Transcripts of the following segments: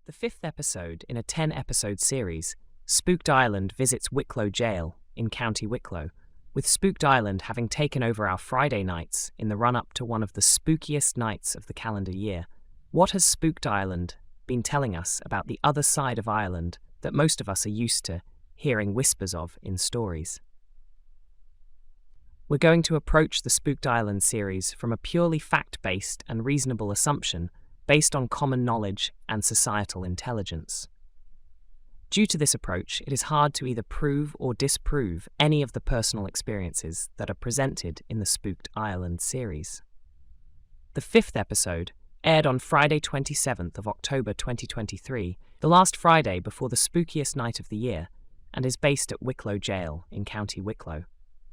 The fifth episode in a 10-episode series, Spooked Ireland visits Wicklow Gaol in County Wicklow, with Spooked Ireland having taken over our Friday nights in the run-up to one of the spookiest nights of the calendar year. What has Spooked Ireland been telling us about the other side of Ireland that most of us are used to hearing whispers of in stories? We're going to approach the Spooked Ireland series from a purely fact-based and reasonable assumption based on common knowledge and societal intelligence. Due to this approach, it is hard to either prove or disprove any of the personal experiences that are presented in the Spooked Ireland series. The fifth episode aired on Friday 27th of October 2023, the last Friday before the spookiest night of the year, and is based at Wicklow Gaol in County Wicklow.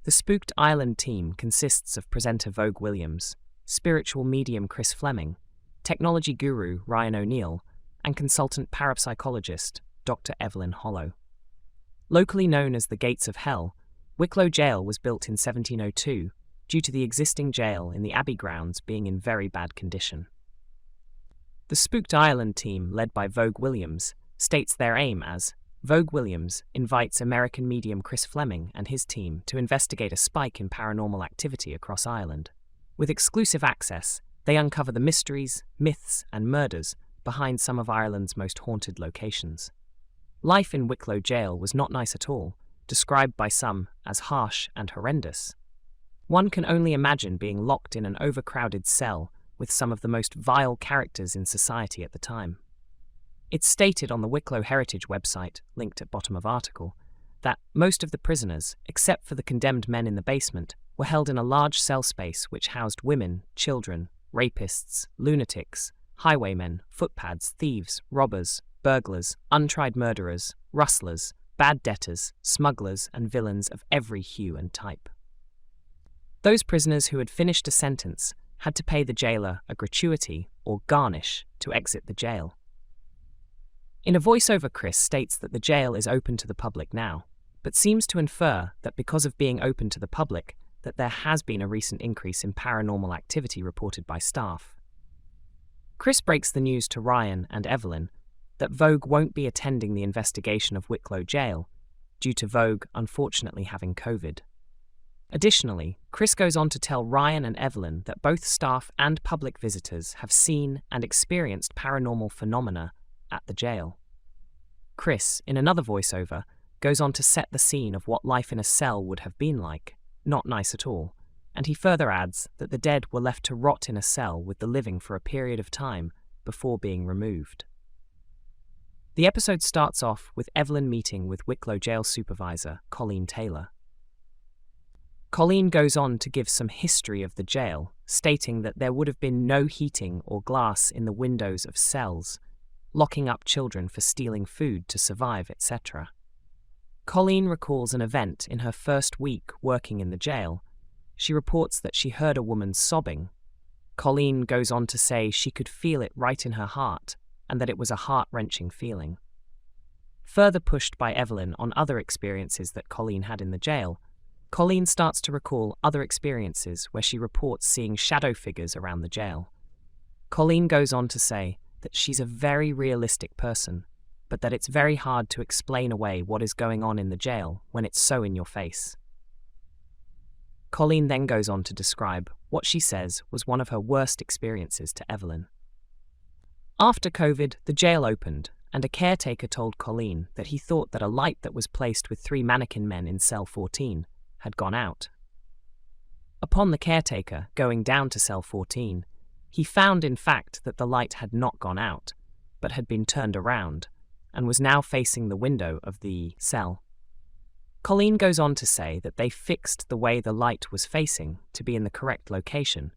The Spooked Ireland team consists of presenter Vogue Williams, spiritual medium Chris Fleming, technology guru Ryan O'Neill, and consultant parapsychologist Dr. Evelyn Hollow. Locally known as the Gates of Hell, Wicklow Gaol was built in 1702 due to the existing jail in the Abbey grounds being in very bad condition. The Spooked Ireland team, led by Vogue Williams, states their aim as Vogue Williams invites American medium Chris Fleming and his team to investigate a spike in paranormal activity across Ireland. With exclusive access, they uncover the mysteries, myths, and murders behind some of Ireland's most haunted locations. Life in Wicklow Gaol was not nice at all, described by some as harsh and horrendous. One can only imagine being locked in an overcrowded cell with some of the most vile characters in society at the time. It's stated on the Wicklow Heritage website, linked at bottom of article, that most of the prisoners, except for the condemned men in the basement, were held in a large cell space which housed women, children, rapists, lunatics, highwaymen, footpads, thieves, robbers, burglars, untried murderers, rustlers, bad debtors, smugglers, and villains of every hue and type. Those prisoners who had finished a sentence had to pay the jailer a gratuity or garnish to exit the jail. In a voiceover, Chris states that the jail is open to the public now, but seems to infer that because of being open to the public, that there has been a recent increase in paranormal activity reported by staff. Chris breaks the news to Ryan and Evelyn that Vogue won't be attending the investigation of Wicklow Gaol due to Vogue unfortunately having COVID. Additionally, Chris goes on to tell Ryan and Evelyn that both staff and public visitors have seen and experienced paranormal phenomena at the jail. Chris, in another voiceover, goes on to set the scene of what life in a cell would have been like. Not nice at all, and he further adds that the dead were left to rot in a cell with the living for a period of time before being removed. The episode starts off with Evelyn meeting with Wicklow Gaol supervisor Colleen Taylor. Colleen goes on to give some history of the jail, stating that there would have been no heating or glass in the windows of cells, locking up children for stealing food to survive, etc. Colleen recalls an event in her first week working in the jail. She reports that she heard a woman sobbing. Colleen goes on to say she could feel it right in her heart and that it was a heart-wrenching feeling. Further pushed by Evelyn on other experiences that Colleen had in the jail, Colleen starts to recall other experiences where she reports seeing shadow figures around the jail. Colleen goes on to say that she's a very realistic person, but that it's very hard to explain away what is going on in the jail when it's so in your face. Colleen then goes on to describe what she says was one of her worst experiences to Evelyn. After COVID, the jail opened, and a caretaker told Colleen that he thought that a light that was placed with 3 mannequin men in cell 14 had gone out. Upon the caretaker going down to cell 14, he found in fact that the light had not gone out, but had been turned around, and was now facing the window of the cell. Colleen goes on to say that they fixed the way the light was facing to be in the correct location,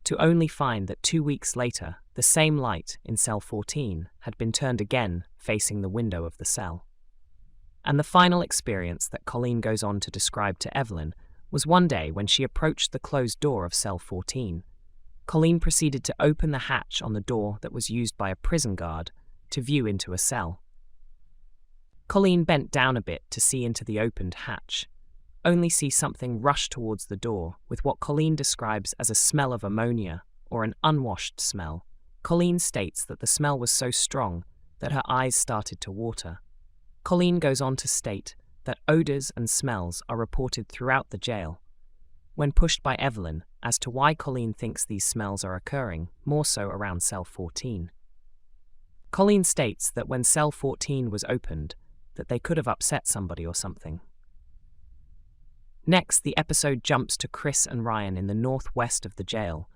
to only find that 2 weeks later, the same light in cell 14 had been turned again facing the window of the cell. And the final experience that Colleen goes on to describe to Evelyn was one day when she approached the closed door of cell 14. Colleen proceeded to open the hatch on the door that was used by a prison guard to view into a cell. Colleen bent down a bit to see into the opened hatch, only see something rush towards the door with what Colleen describes as a smell of ammonia or an unwashed smell. Colleen states that the smell was so strong that her eyes started to water. Colleen goes on to state that odours and smells are reported throughout the jail. When pushed by Evelyn as to why Colleen thinks these smells are occurring more so around cell 14. Colleen states that when cell 14 was opened, that they could have upset somebody or something. Next, the episode jumps to Chris and Ryan in the northwest of the jail,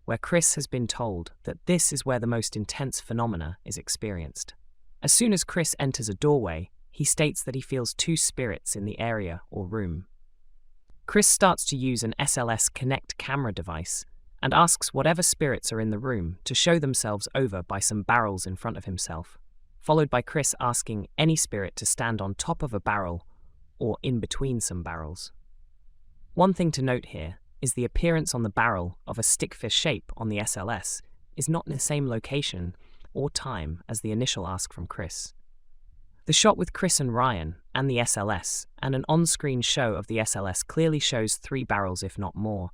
where Chris has been told that this is where the most intense phenomena is experienced. As soon as Chris enters a doorway, he states that he feels two spirits in the area or room. Chris starts to use an SLS Connect camera device and asks whatever spirits are in the room to show themselves over by some barrels in front of himself, followed by Chris asking any spirit to stand on top of a barrel or in between some barrels. One thing to note here is the appearance on the barrel of a stickfish shape on the SLS is not in the same location or time as the initial ask from Chris. The shot with Chris and Ryan and the SLS and an on-screen show of the SLS clearly shows 3 barrels if not more,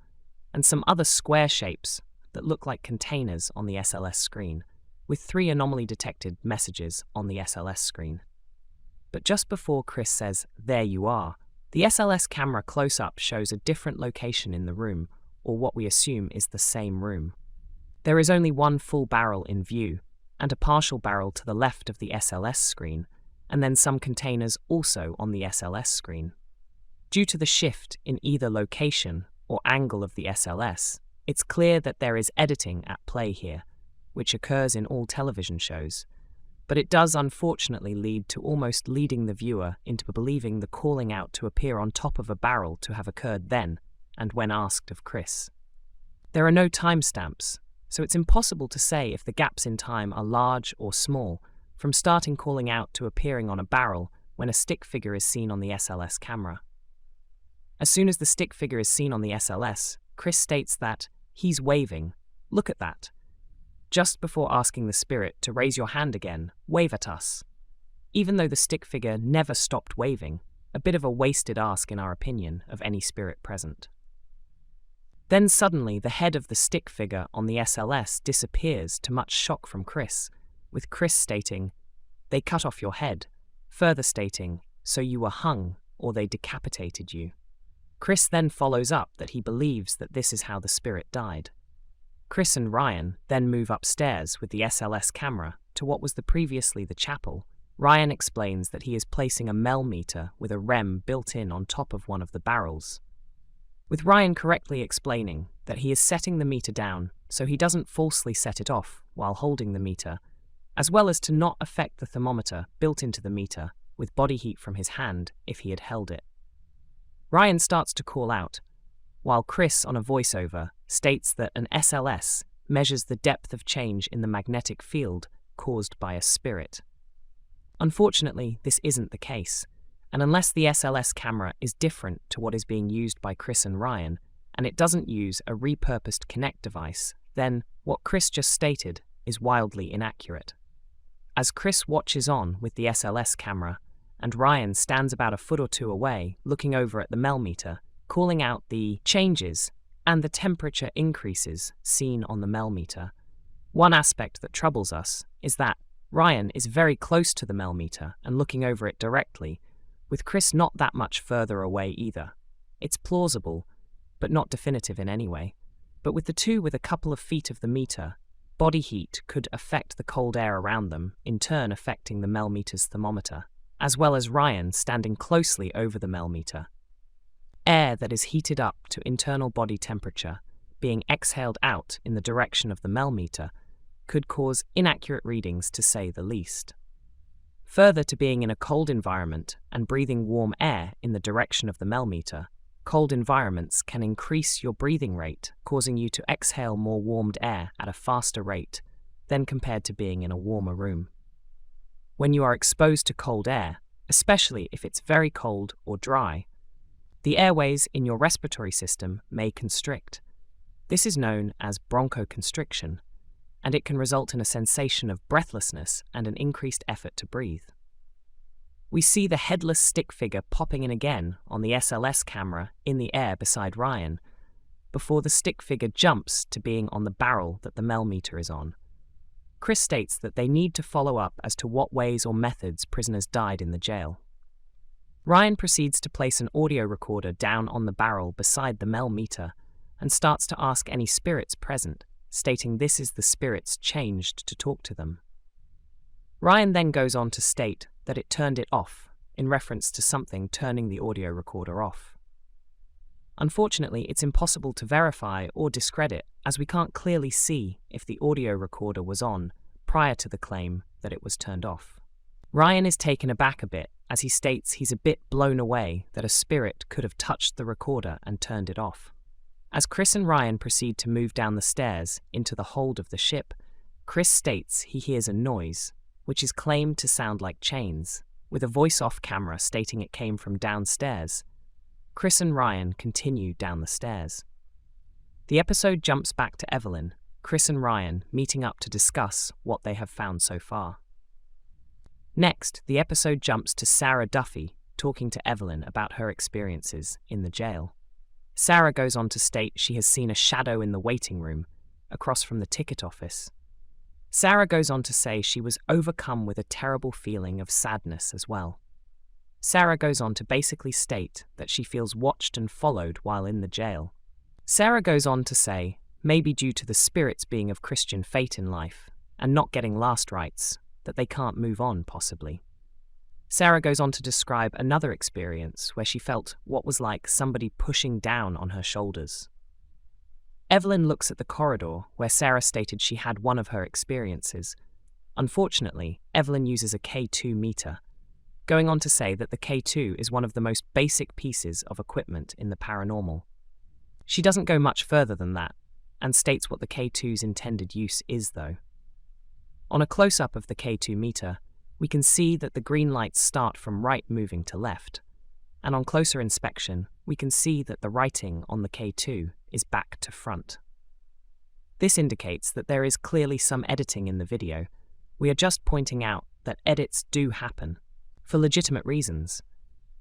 and some other square shapes that look like containers on the SLS screen, with 3 anomaly detected messages on the SLS screen. But just before Chris says, "There you are," the SLS camera close-up shows a different location in the room, or what we assume is the same room. There is only one full barrel in view, and a partial barrel to the left of the SLS screen, and then some containers also on the SLS screen. Due to the shift in either location or angle of the SLS, it's clear that there is editing at play here, which occurs in all television shows, but it does unfortunately lead to almost leading the viewer into believing the calling out to appear on top of a barrel to have occurred then and when asked of Chris. There are no timestamps, so it's impossible to say if the gaps in time are large or small, from starting calling out to appearing on a barrel when a stick figure is seen on the SLS camera. As soon as the stick figure is seen on the SLS, Chris states that he's waving, "Look at that," just before asking the spirit to raise your hand again, "Wave at us." Even though the stick figure never stopped waving, a bit of a wasted ask in our opinion of any spirit present. Then suddenly the head of the stick figure on the SLS disappears to much shock from Chris, with Chris stating, "They cut off your head," further stating, "So you were hung or they decapitated you." Chris then follows up that he believes that this is how the spirit died. Chris and Ryan then move upstairs with the SLS camera to what was previously the chapel. Ryan explains that he is placing a mel meter with a REM built in on top of one of the barrels, with Ryan correctly explaining that he is setting the meter down so he doesn't falsely set it off while holding the meter, as well as to not affect the thermometer built into the meter with body heat from his hand if he had held it. Ryan starts to call out, while Chris on a voiceover states that an SLS measures the depth of change in the magnetic field caused by a spirit. Unfortunately, this isn't the case, and unless the SLS camera is different to what is being used by Chris and Ryan, and it doesn't use a repurposed Connect device, then what Chris just stated is wildly inaccurate. As Chris watches on with the SLS camera, and Ryan stands about a foot or two away, looking over at the mel meter, calling out the changes and the temperature increases seen on the mel meter. One aspect that troubles us is that Ryan is very close to the mel meter and looking over it directly, with Chris not that much further away either. It's plausible, but not definitive in any way. But with the two with a couple of feet of the meter, body heat could affect the cold air around them, in turn affecting the mel meter's thermometer, as well as Ryan standing closely over the mel meter. Air that is heated up to internal body temperature, being exhaled out in the direction of the mel meter, could cause inaccurate readings to say the least. Further to being in a cold environment and breathing warm air in the direction of the mel meter, cold environments can increase your breathing rate, causing you to exhale more warmed air at a faster rate than compared to being in a warmer room. When you are exposed to cold air, especially if it's very cold or dry, the airways in your respiratory system may constrict. This is known as bronchoconstriction, and it can result in a sensation of breathlessness and an increased effort to breathe. We see the headless stick figure popping in again on the SLS camera in the air beside Ryan, before the stick figure jumps to being on the barrel that the mel meter is on. Chris states that they need to follow up as to what ways or methods prisoners died in the jail. Ryan proceeds to place an audio recorder down on the barrel beside the Mel meter and starts to ask any spirits present, stating this is the spirits changed to talk to them. Ryan then goes on to state that it turned it off, in reference to something turning the audio recorder off. Unfortunately, it's impossible to verify or discredit, as we can't clearly see if the audio recorder was on prior to the claim that it was turned off. Ryan is taken aback a bit, as he states he's a bit blown away that a spirit could have touched the recorder and turned it off. As Chris and Ryan proceed to move down the stairs into the hold of the ship, Chris states he hears a noise, which is claimed to sound like chains, with a voice off camera stating it came from downstairs. Chris and Ryan continue down the stairs. The episode jumps back to Evelyn, Chris and Ryan meeting up to discuss what they have found so far. Next, the episode jumps to Sarah Duffy talking to Evelyn about her experiences in the jail. Sarah goes on to state she has seen a shadow in the waiting room, across from the ticket office. Sarah goes on to say she was overcome with a terrible feeling of sadness as well. Sarah goes on to basically state that she feels watched and followed while in the jail. Sarah goes on to say, maybe due to the spirits being of Christian fate in life, and not getting last rites, that they can't move on, possibly. Sarah goes on to describe another experience where she felt what was like somebody pushing down on her shoulders. Evelyn looks at the corridor where Sarah stated she had one of her experiences. Unfortunately, Evelyn uses a K2 meter, going on to say that the K2 is one of the most basic pieces of equipment in the paranormal. She doesn't go much further than that, and states what the K2's intended use is, though. On a close-up of the K2 meter, we can see that the green lights start from right moving to left, and on closer inspection, we can see that the writing on the K2 is back to front. This indicates that there is clearly some editing in the video. We are just pointing out that edits do happen, for legitimate reasons,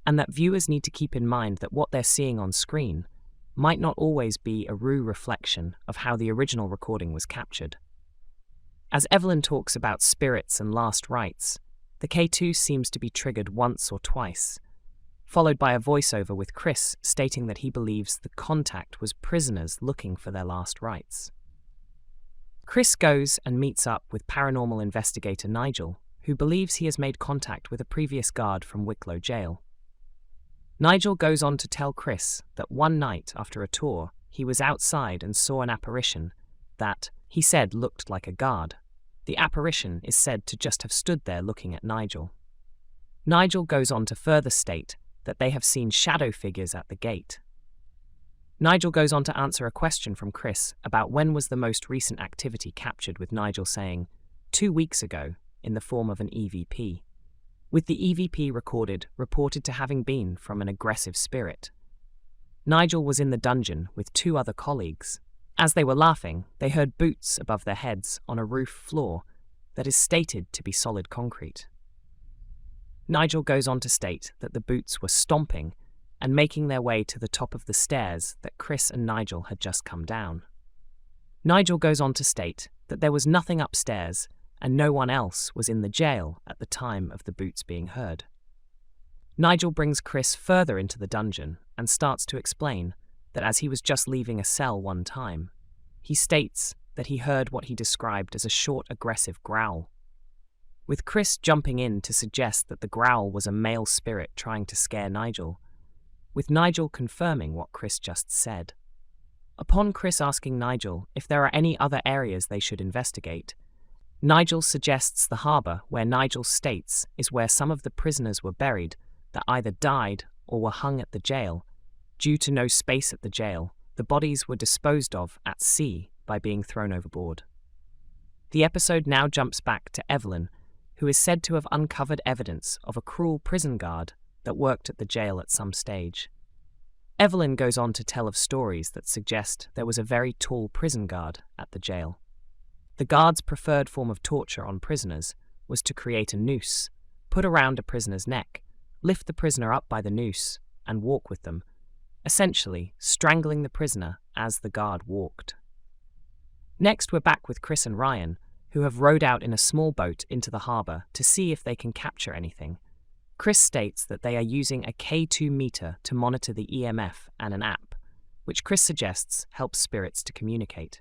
and that viewers need to keep in mind that what they're seeing on screen might not always be a true reflection of how the original recording was captured. As Evelyn talks about spirits and last rites, the K2 seems to be triggered once or twice, followed by a voiceover with Chris stating that he believes the contact was prisoners looking for their last rites. Chris goes and meets up with paranormal investigator Nigel, who believes he has made contact with a previous guard from Wicklow Gaol. Nigel goes on to tell Chris that one night after a tour, he was outside and saw an apparition that, he said, looked like a guard. The apparition is said to just have stood there looking at Nigel. Nigel goes on to further state that they have seen shadow figures at the gate. Nigel goes on to answer a question from Chris about when was the most recent activity captured, with Nigel saying, 2 weeks ago, in the form of an EVP, with the EVP reported to having been from an aggressive spirit. Nigel was in the dungeon with 2 other colleagues. As they were laughing, they heard boots above their heads on a roof floor that is stated to be solid concrete. Nigel goes on to state that the boots were stomping and making their way to the top of the stairs that Chris and Nigel had just come down. Nigel goes on to state that there was nothing upstairs and no one else was in the jail at the time of the boots being heard. Nigel brings Chris further into the dungeon and starts to explain that as he was just leaving a cell one time, he states that he heard what he described as a short, aggressive growl, with Chris jumping in to suggest that the growl was a male spirit trying to scare Nigel, with Nigel confirming what Chris just said. Upon Chris asking Nigel if there are any other areas they should investigate, Nigel suggests the harbour, where Nigel states is where some of the prisoners were buried that either died or were hung at the jail. Due to no space at the jail, the bodies were disposed of at sea by being thrown overboard. The episode now jumps back to Evelyn, who is said to have uncovered evidence of a cruel prison guard that worked at the jail at some stage. Evelyn goes on to tell of stories that suggest there was a very tall prison guard at the jail. The guard's preferred form of torture on prisoners was to create a noose, put around a prisoner's neck, lift the prisoner up by the noose, and walk with them, essentially strangling the prisoner as the guard walked. Next, we're back with Chris and Ryan, who have rowed out in a small boat into the harbour to see if they can capture anything. Chris states that they are using a K2 meter to monitor the EMF and an app, which Chris suggests helps spirits to communicate.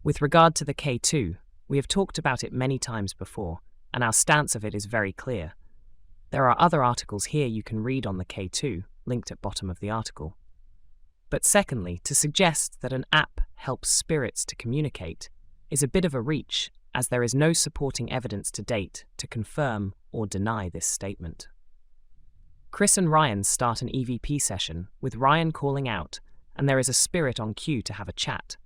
With regard to the K2, we have talked about it many times before, and our stance of it is very clear. There are other articles here you can read on the K2, linked at bottom of the article. But secondly, to suggest that an app helps spirits to communicate is a bit of a reach, as there is no supporting evidence to date to confirm or deny this statement. Chris and Ryan start an EVP session, with Ryan calling out, and there is a spirit on cue to have a chat.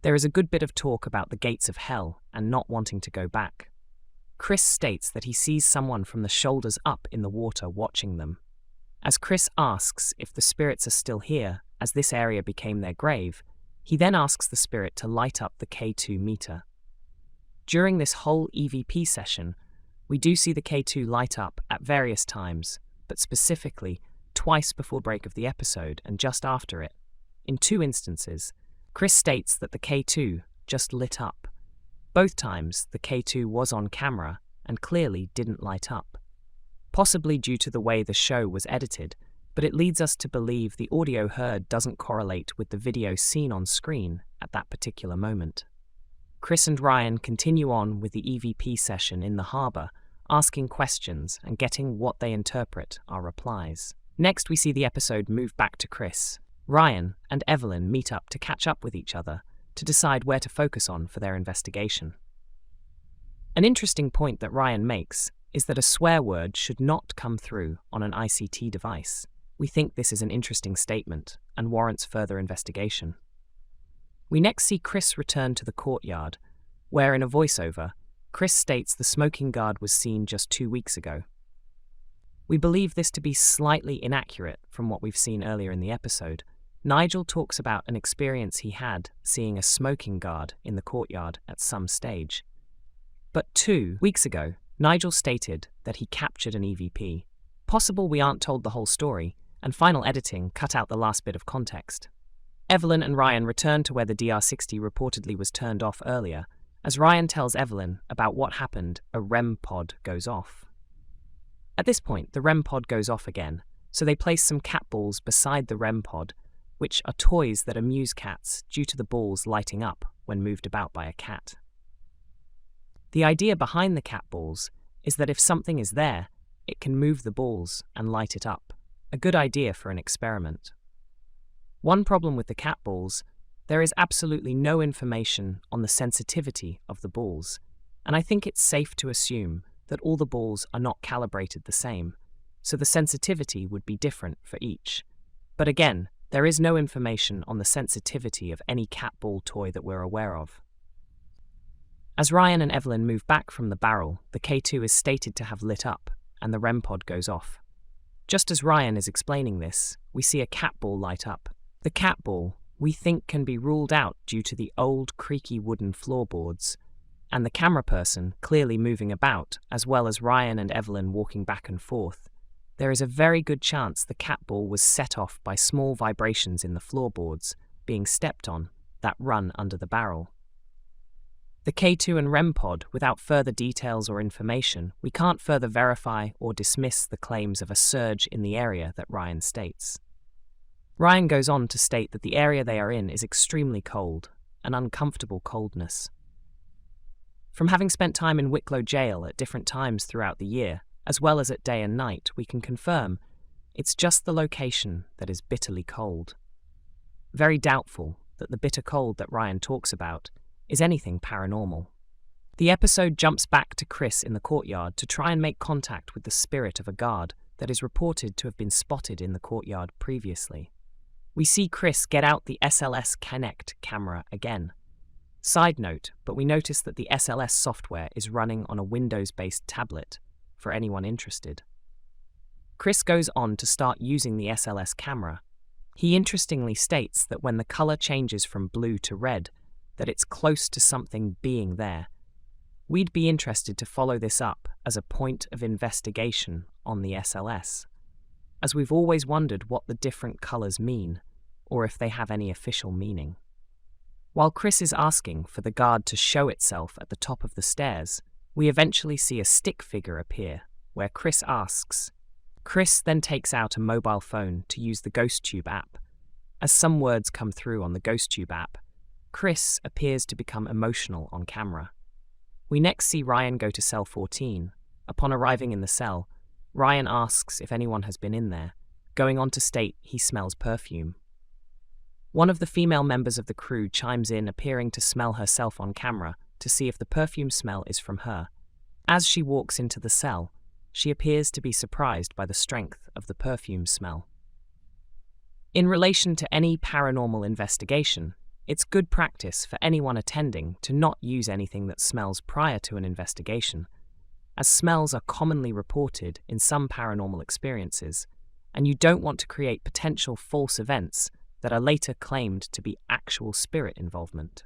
There is a good bit of talk about the gates of hell and not wanting to go back. Chris states that he sees someone from the shoulders up in the water watching them. As Chris asks if the spirits are still here, as this area became their grave, he then asks the spirit to light up the K2 meter. During this whole EVP session, we do see the K2 light up at various times, but specifically twice before break of the episode and just after it. In 2 instances, Chris states that the K2 just lit up. Both times, the K2 was on camera and clearly didn't light up. Possibly due to the way the show was edited, but it leads us to believe the audio heard doesn't correlate with the video seen on screen at that particular moment. Chris and Ryan continue on with the EVP session in the harbour, asking questions and getting what they interpret are replies. Next, we see the episode move back to Chris. Ryan and Evelyn meet up to catch up with each other to decide where to focus on for their investigation. An interesting point that Ryan makes is that a swear word should not come through on an ICT device. We think this is an interesting statement and warrants further investigation. We next see Chris return to the courtyard, where in a voiceover, Chris states the smoking guard was seen just 2 weeks ago. We believe this to be slightly inaccurate from what we've seen earlier in the episode. Nigel talks about an experience he had seeing a smoking guard in the courtyard at some stage. But 2 weeks ago, Nigel stated that he captured an EVP. Possible we aren't told the whole story, and final editing cut out the last bit of context. Evelyn and Ryan return to where the DR60 reportedly was turned off earlier. As Ryan tells Evelyn about what happened, a REM pod goes off. At this point, the REM pod goes off again, so they place some cat balls beside the REM pod, which are toys that amuse cats due to the balls lighting up when moved about by a cat. The idea behind the cat balls is that if something is there, it can move the balls and light it up. A good idea for an experiment. One problem with the cat balls, there is absolutely no information on the sensitivity of the balls, and I think it's safe to assume that all the balls are not calibrated the same, so the sensitivity would be different for each. But again, there is no information on the sensitivity of any cat ball toy that we're aware of. As Ryan and Evelyn move back from the barrel, the K2 is stated to have lit up, and the REM pod goes off. Just as Ryan is explaining this, we see a cat ball light up. The cat ball, we think, can be ruled out due to the old creaky wooden floorboards, and the camera person clearly moving about, as well as Ryan and Evelyn walking back and forth. There is a very good chance the cat ball was set off by small vibrations in the floorboards being stepped on that run under the barrel. The K2 and REM pod, without further details or information, we can't further verify or dismiss the claims of a surge in the area that Ryan states. Ryan goes on to state that the area they are in is extremely cold, an uncomfortable coldness. From having spent time in Wicklow Gaol at different times throughout the year, as well as at day and night, we can confirm it's just the location that is bitterly cold. Very doubtful that the bitter cold that Ryan talks about is anything paranormal. The episode jumps back to Chris in the courtyard to try and make contact with the spirit of a guard that is reported to have been spotted in the courtyard previously. We see Chris get out the SLS Connect camera again. Side note, but we notice that the SLS software is running on a Windows-based tablet, for anyone interested. Chris goes on to start using the SLS camera. He interestingly states that when the color changes from blue to red, that it's close to something being there. We'd be interested to follow this up as a point of investigation on the SLS, as we've always wondered what the different colors mean, or if they have any official meaning. While Chris is asking for the guard to show itself at the top of the stairs, we eventually see a stick figure appear, where Chris asks. Chris then takes out a mobile phone to use the GhostTube app. As some words come through on the GhostTube app, Chris appears to become emotional on camera. We next see Ryan go to cell 14. Upon arriving in the cell, Ryan asks if anyone has been in there, going on to state he smells perfume. One of the female members of the crew chimes in, appearing to smell herself on camera to see if the perfume smell is from her. As she walks into the cell, she appears to be surprised by the strength of the perfume smell. In relation to any paranormal investigation, it's good practice for anyone attending to not use anything that smells prior to an investigation, as smells are commonly reported in some paranormal experiences, and you don't want to create potential false events that are later claimed to be actual spirit involvement.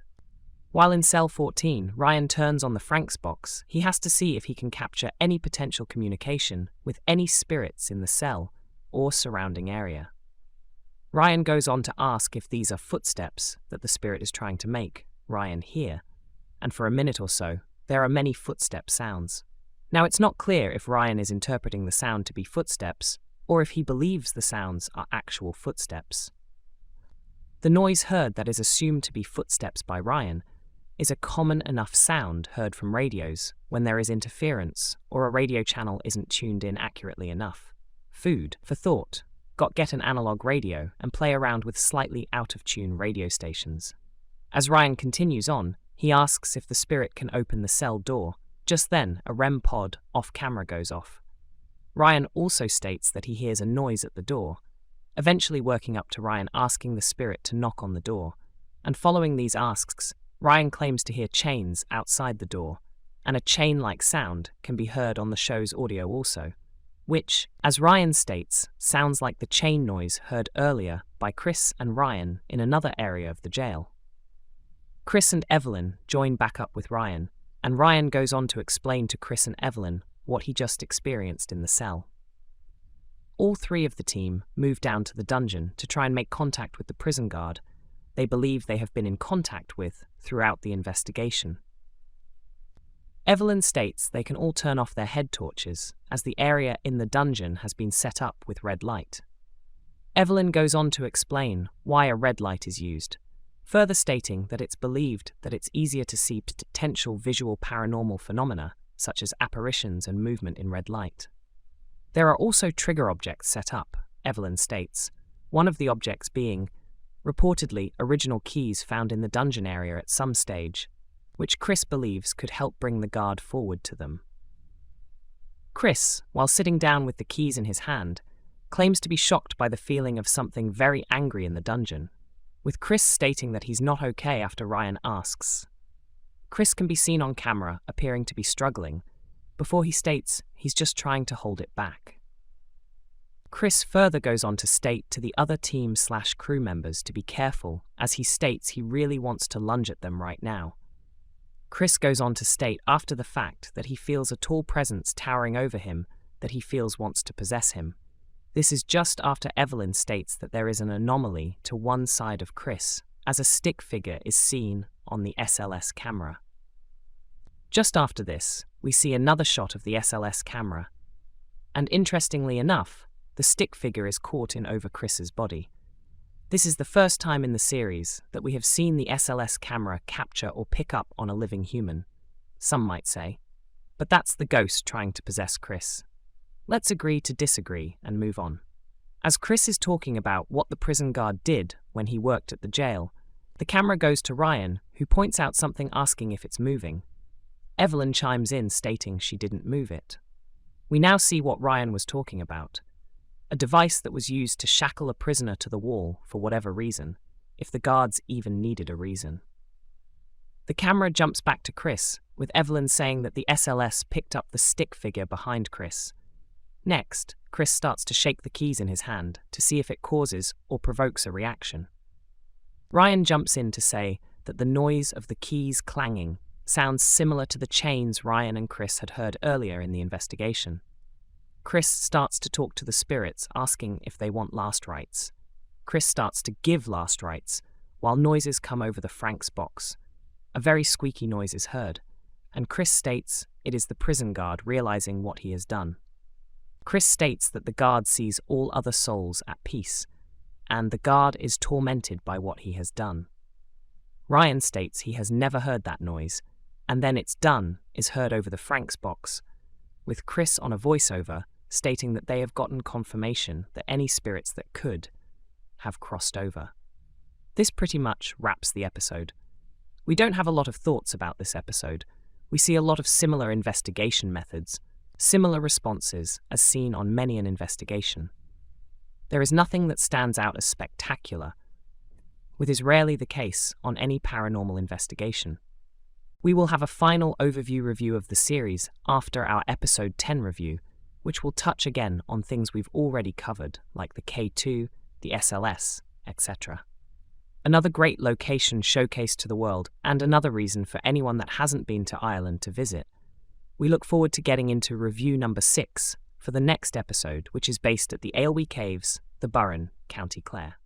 While in cell 14, Ryan turns on the Franks box. He has to see if he can capture any potential communication with any spirits in the cell or surrounding area. Ryan goes on to ask if these are footsteps that the spirit is trying to make Ryan hear, and for a minute or so, there are many footstep sounds. Now, it's not clear if Ryan is interpreting the sound to be footsteps or if he believes the sounds are actual footsteps. The noise heard that is assumed to be footsteps by Ryan is a common enough sound heard from radios when there is interference or a radio channel isn't tuned in accurately enough. Food for thought. Get an analog radio and play around with slightly out-of-tune radio stations. As Ryan continues on, he asks if the spirit can open the cell door. Just then, a REM pod off-camera goes off. Ryan also states that he hears a noise at the door, eventually working up to Ryan asking the spirit to knock on the door, and following these asks, Ryan claims to hear chains outside the door, and a chain-like sound can be heard on the show's audio also, which, as Ryan states, sounds like the chain noise heard earlier by Chris and Ryan in another area of the jail. Chris and Evelyn join back up with Ryan, and Ryan goes on to explain to Chris and Evelyn what he just experienced in the cell. All three of the team move down to the dungeon to try and make contact with the prison guard they believe they have been in contact with throughout the investigation. Evelyn states they can all turn off their head torches, as the area in the dungeon has been set up with red light. Evelyn goes on to explain why a red light is used, further stating that it's believed that it's easier to see potential visual paranormal phenomena, such as apparitions and movement in red light. There are also trigger objects set up, Evelyn states, one of the objects being, reportedly, original keys found in the dungeon area at some stage, which Chris believes could help bring the guard forward to them. Chris, while sitting down with the keys in his hand, claims to be shocked by the feeling of something very angry in the dungeon, with Chris stating that he's not okay after Ryan asks. Chris can be seen on camera appearing to be struggling, before he states he's just trying to hold it back. Chris further goes on to state to the other team/crew members to be careful, as he states he really wants to lunge at them right now. Chris goes on to state after the fact that he feels a tall presence towering over him that he feels wants to possess him. This is just after Evelyn states that there is an anomaly to one side of Chris, as a stick figure is seen on the SLS camera. Just after this, we see another shot of the SLS camera, and interestingly enough, the stick figure is caught in over Chris's body. This is the first time in the series that we have seen the SLS camera capture or pick up on a living human, some might say. But that's the ghost trying to possess Chris. Let's agree to disagree and move on. As Chris is talking about what the prison guard did when he worked at the jail, the camera goes to Ryan, who points out something asking if it's moving. Evelyn chimes in stating she didn't move it. We now see what Ryan was talking about. A device that was used to shackle a prisoner to the wall for whatever reason, if the guards even needed a reason. The camera jumps back to Chris, with Evelyn saying that the SLS picked up the stick figure behind Chris. Next, Chris starts to shake the keys in his hand to see if it causes or provokes a reaction. Ryan jumps in to say that the noise of the keys clanging sounds similar to the chains Ryan and Chris had heard earlier in the investigation. Chris starts to talk to the spirits, asking if they want last rites. Chris starts to give last rites, while noises come over the Frank's box. A very squeaky noise is heard, and Chris states it is the prison guard realizing what he has done. Chris states that the guard sees all other souls at peace, and the guard is tormented by what he has done. Ryan states he has never heard that noise, and then "it's done" is heard over the Frank's box, with Chris on a voiceover stating that they have gotten confirmation that any spirits that could have crossed over. This pretty much wraps the episode. We don't have a lot of thoughts about this episode. We see a lot of similar investigation methods, similar responses as seen on many an investigation. There is nothing that stands out as spectacular, which is rarely the case on any paranormal investigation. We will have a final overview review of the series after our episode 10 review, which will touch again on things we've already covered, like the K2, the SLS, etc. Another great location showcased to the world, and another reason for anyone that hasn't been to Ireland to visit. We look forward to getting into review number 6 for the next episode, which is based at the Ailwee Caves, the Burren, County Clare.